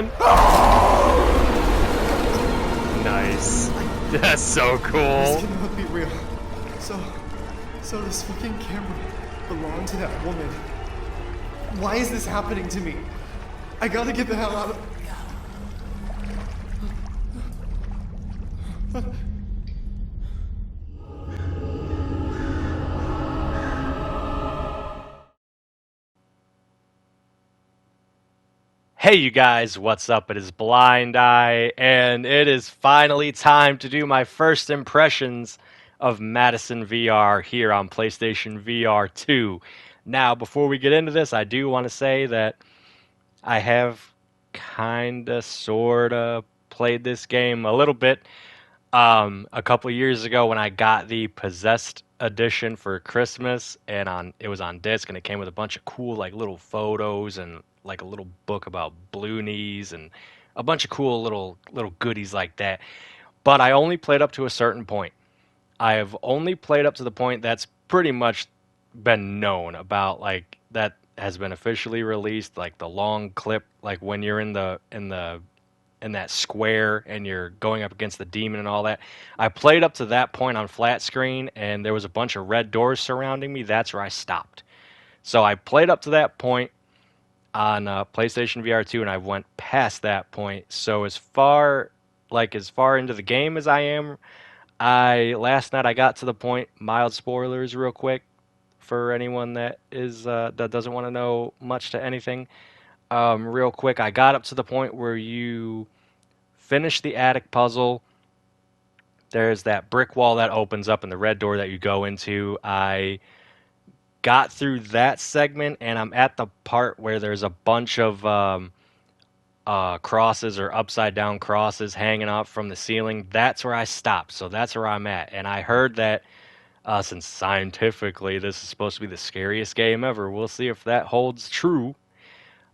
man. Nice. That's so This cool. cannot be real. So this fucking camera belonged to that woman. Why is this happening to me? I gotta get the hell out of... Hey you guys, what's up? It is Blind Eye, and it is finally time to do my first impressions of MADiSON VR here on PlayStation VR 2. Now, before we get into this, I do want to say that I have kinda, sorta played this game a little bit. A couple years ago when I got the Possessed edition for Christmas, and it was on disc, and it came with a bunch of cool like little photos and like a little book about blue knees and a bunch of cool little goodies like that. But I only played up to a certain point. I have only played up to the point that's pretty much been known about, like that has been officially released, like the long clip, like when you're in that square and you're going up against the demon and all that. I played up to that point on flat screen, and there was a bunch of red doors surrounding me. That's where I stopped. So I played up to that point on PlayStation VR 2, and I went past that point. So as far into the game as I am, I last night I got to the point. Mild spoilers, real quick, for anyone that doesn't want to know much to anything. Real quick, I got up to the point where you finish the attic puzzle. There's that brick wall that opens up and the red door that you go into. I got through that segment, and I'm at the part where there's a bunch of crosses or upside down crosses hanging off from the ceiling. That's where I stopped. So that's where I'm at. And I heard that since scientifically this is supposed to be the scariest game ever, we'll see if that holds true.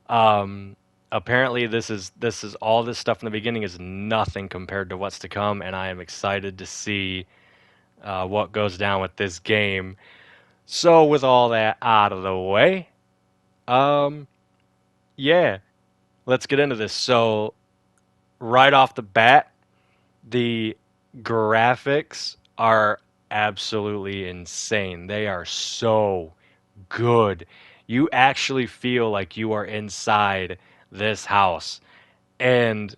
Apparently this is all this stuff in the beginning is nothing compared to what's to come, and I am excited to see what goes down with this game. So with all that out of the way, um, yeah, let's get into this. So right off the bat, the graphics are absolutely insane. They are so good. You actually feel like you are inside this house. And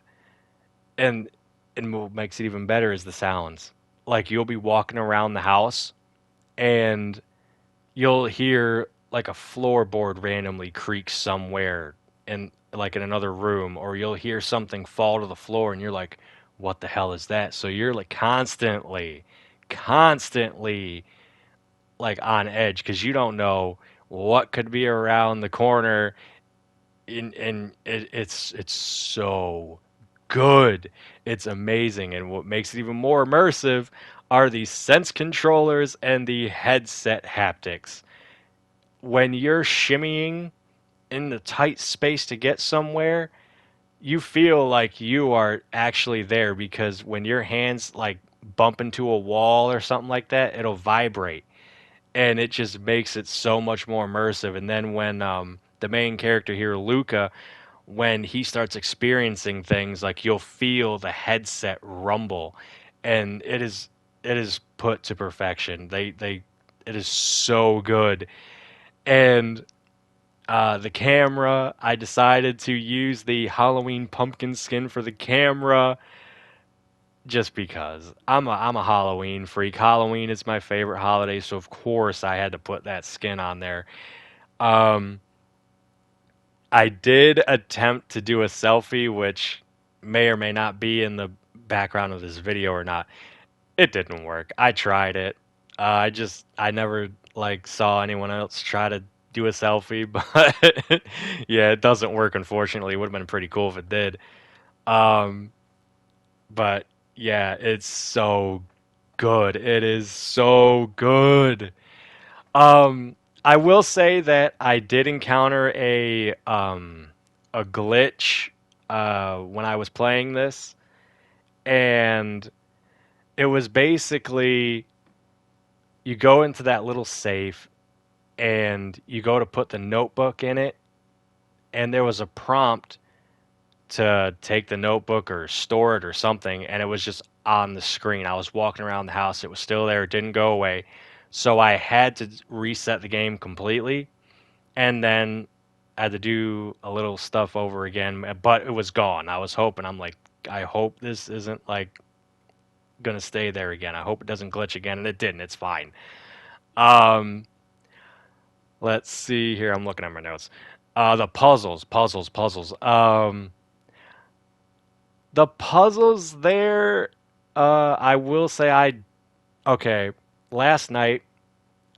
and and what makes it even better is the sounds. Like you'll be walking around the house and you'll hear like a floorboard randomly creak somewhere in another room, or you'll hear something fall to the floor and you're like, what the hell is that? So you're like constantly like on edge because you don't know what could be around the corner. It's so good. It's amazing. And what makes it even more immersive are the sense controllers and the headset haptics. When you're shimmying in the tight space to get somewhere, you feel like you are actually there, because when your hands like bump into a wall or something like that, it'll vibrate, and it just makes it so much more immersive. And then when the main character here, Luca, when he starts experiencing things, like you'll feel the headset rumble, and it is put to perfection. They it is so good. And the camera, I decided to use the Halloween pumpkin skin for the camera just because I'm a Halloween freak. Halloween is my favorite holiday, so of course I had to put that skin on there. Um, I did attempt to do a selfie, which may or may not be in the background of this video or not. It didn't work. I tried it. I never like saw anyone else try to do a selfie, but yeah, it doesn't work. Unfortunately, it would have been pretty cool if it did. Um, but yeah, it's so good. It is so good. I will say that I did encounter a glitch when I was playing this, and it was basically you go into that little safe and you go to put the notebook in it, and there was a prompt to take the notebook or store it or something, and it was just on the screen. I was walking around the house, it was still there, it didn't go away. So I had to reset the game completely, and then I had to do a little stuff over again, but it was gone. I was hoping, I'm like, I hope this isn't like gonna stay there again. I hope it doesn't glitch again, and it didn't. It's fine. Um, let's see here. I'm looking at my notes. The puzzles. The puzzles there. I will say okay. Last night,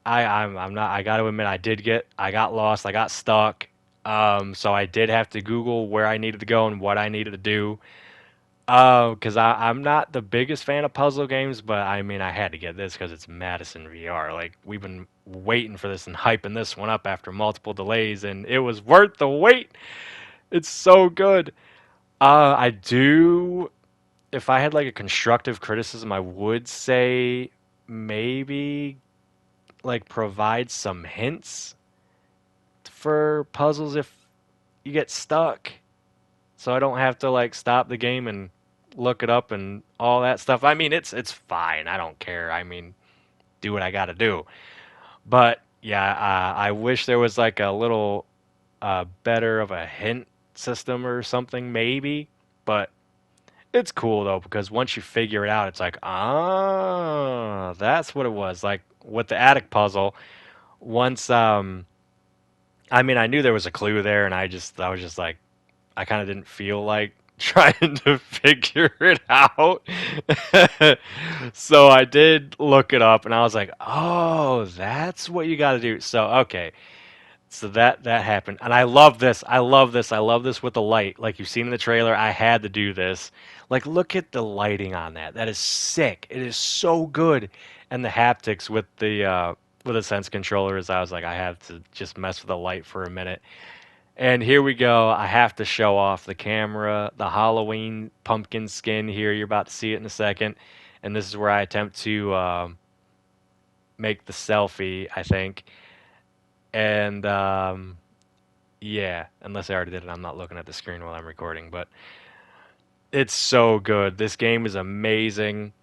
I'm not. I got to admit, I got lost. I got stuck. So I did have to Google where I needed to go and what I needed to do. Because I'm not the biggest fan of puzzle games, but I mean, I had to get this because it's MADiSON VR. Like, we've been waiting for this and hyping this one up after multiple delays, and it was worth the wait. It's so good. I do. If I had like a constructive criticism, I would say maybe like provide some hints for puzzles if you get stuck, so I don't have to like stop the game and look it up and all that stuff. I mean, it's fine. I don't care. I mean, do what I got to do. But yeah, I wish there was like a little better of a hint system or something, maybe. But it's cool though because once you figure it out, it's like, ah, that's what it was. Like with the attic puzzle, once I mean, I knew there was a clue there, and I was just like, I kind of didn't feel like trying to figure it out. So I did look it up, and I was like, oh, that's what you got to do. So okay, so that happened, and I love this. I love this. I love this with the light. Like you've seen in the trailer, I had to do this. Like, look at the lighting on that. That is sick. It is so good, and the haptics with the sense controllers. I was like, I have to just mess with the light for a minute. And here we go. I have to show off the camera, the Halloween pumpkin skin here. You're about to see it in a second. And this is where I attempt to make the selfie, I think. And yeah, unless I already did it, I'm not looking at the screen while I'm recording. But it's so good. This game is amazing.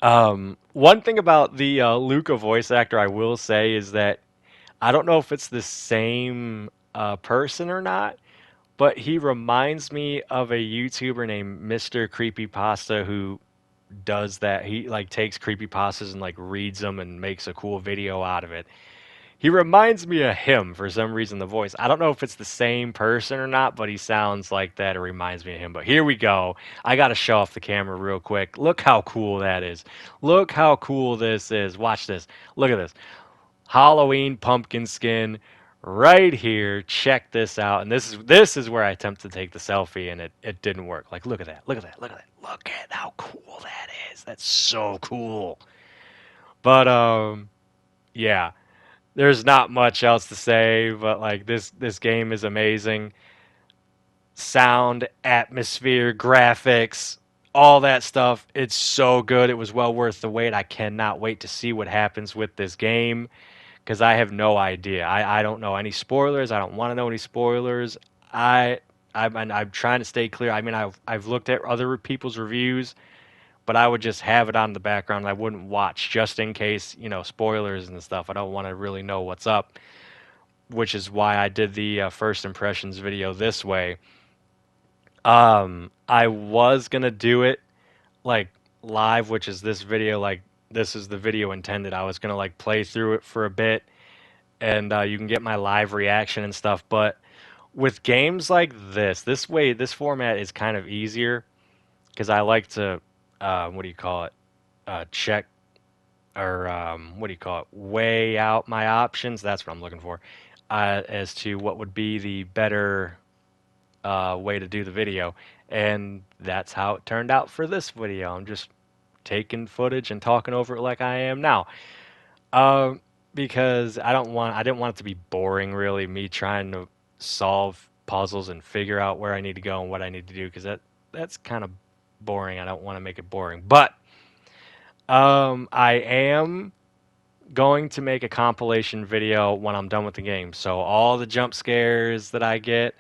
One thing about the Luca voice actor I will say is that I don't know if it's the same person or not, but he reminds me of a YouTuber named Mr. Creepypasta who does that. He like takes creepypastas and like reads them and makes a cool video out of it. He reminds me of him for some reason, the voice. I don't know if it's the same person or not, but he sounds like that. It reminds me of him. But here we go. I got to show off the camera real quick. Look how cool that is. Look how cool this is. Watch this. Look at this. Halloween pumpkin skin right here. Check this out. And this is where I attempt to take the selfie and it didn't work. Like look at that. Look at that. Look at that. Look at how cool that is. That's so cool. But yeah. There's not much else to say, but like this game is amazing. Sound, atmosphere, graphics, all that stuff. It's so good. It was well worth the wait. I cannot wait to see what happens with this game because I have no idea. I don't know any spoilers. I don't want to know any spoilers. I I'm trying to stay clear. I mean, I've looked at other people's reviews, but I would just have it on the background. I wouldn't watch just in case, spoilers and stuff. I don't want to really know what's up, which is why I did the first impressions video this way. I was gonna do it like live, which is this video. Like this is the video intended. I was gonna like play through it for a bit, and you can get my live reaction and stuff. But with games like this way, this format is kind of easier because I like to, what do you call it? Check or what do you call it? Weigh out my options. That's what I'm looking for, as to what would be the better way to do the video. And that's how it turned out for this video. I'm just taking footage and talking over it like I am now. Um, because I didn't want it to be boring, really, me trying to solve puzzles and figure out where I need to go and what I need to do, because that's kind of boring. I don't want to make it boring. But I am going to make a compilation video when I'm done with the game. So all the jump scares that I get,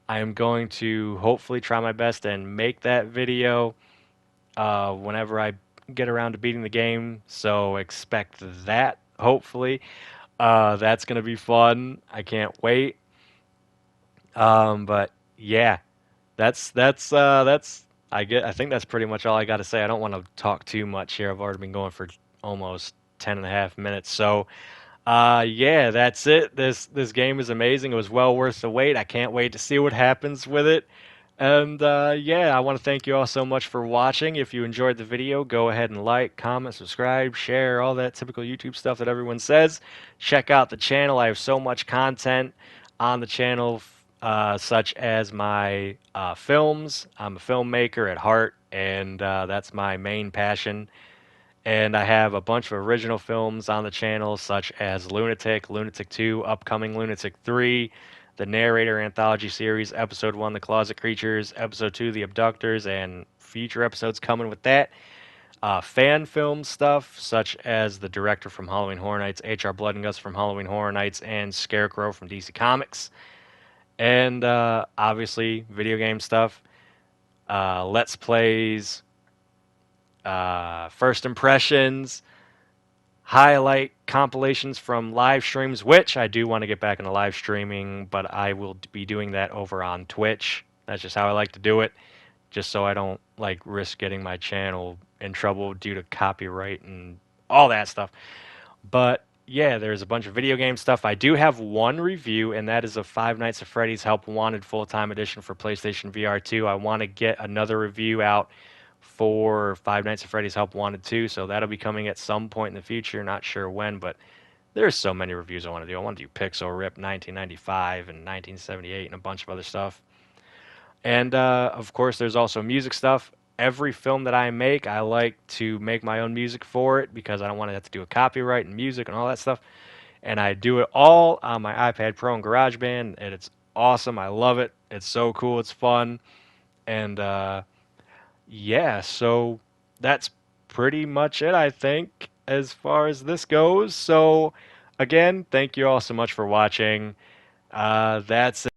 I am going to hopefully try my best and make that video whenever I get around to beating the game. So expect that, hopefully. That's going to be fun. I can't wait. But yeah, that's I think that's pretty much all I got to say. I don't want to talk too much here. I've already been going for almost 10.5 minutes. So yeah, that's it. This game is amazing. It was well worth the wait. I can't wait to see what happens with it. And yeah, I want to thank you all so much for watching. If you enjoyed the video, go ahead and like, comment, subscribe, share, all that typical YouTube stuff that everyone says. Check out the channel. I have so much content on the channel, such as my films. I'm a filmmaker at heart, and that's my main passion. And I have a bunch of original films on the channel, such as Lunatic, Lunatic 2, upcoming Lunatic 3, the Narrator Anthology Series, Episode 1, The Closet Creatures, Episode 2, The Abductors, and future episodes coming with that. Fan film stuff, such as the director from Halloween Horror Nights, H.R. Blood and Guts from Halloween Horror Nights, and Scarecrow from DC Comics. And obviously, video game stuff, Let's Plays, first impressions, highlight compilations from live streams, which I do want to get back into live streaming, but I will be doing that over on Twitch. That's just how I like to do it, just so I don't like risk getting my channel in trouble due to copyright and all that stuff. But yeah, there's a bunch of video game stuff. I do have one review, and that is a Five Nights at Freddy's Help Wanted Full-Time Edition for PlayStation VR2. I want to get another review out for Five Nights at Freddy's Help Wanted 2, so that'll be coming at some point in the future. Not sure when, but there's so many reviews I want to do. I want to do Pixel Rip 1995 and 1978 and a bunch of other stuff. And of course, there's also music stuff. Every film that I make, I like to make my own music for it because I don't want to have to do a copyright and music and all that stuff. And I do it all on my iPad Pro and GarageBand, and it's awesome. I love it. It's so cool. It's fun. And yeah, so that's pretty much it, I think, as far as this goes. So, again, thank you all so much for watching. That's it.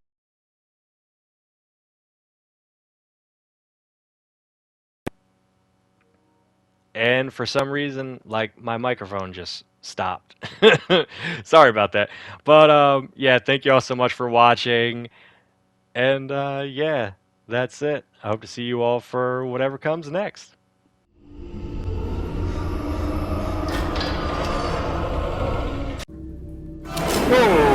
And for some reason, like, my microphone just stopped. Sorry about that. But, yeah, thank you all so much for watching. And, yeah, that's it. I hope to see you all for whatever comes next. Whoa!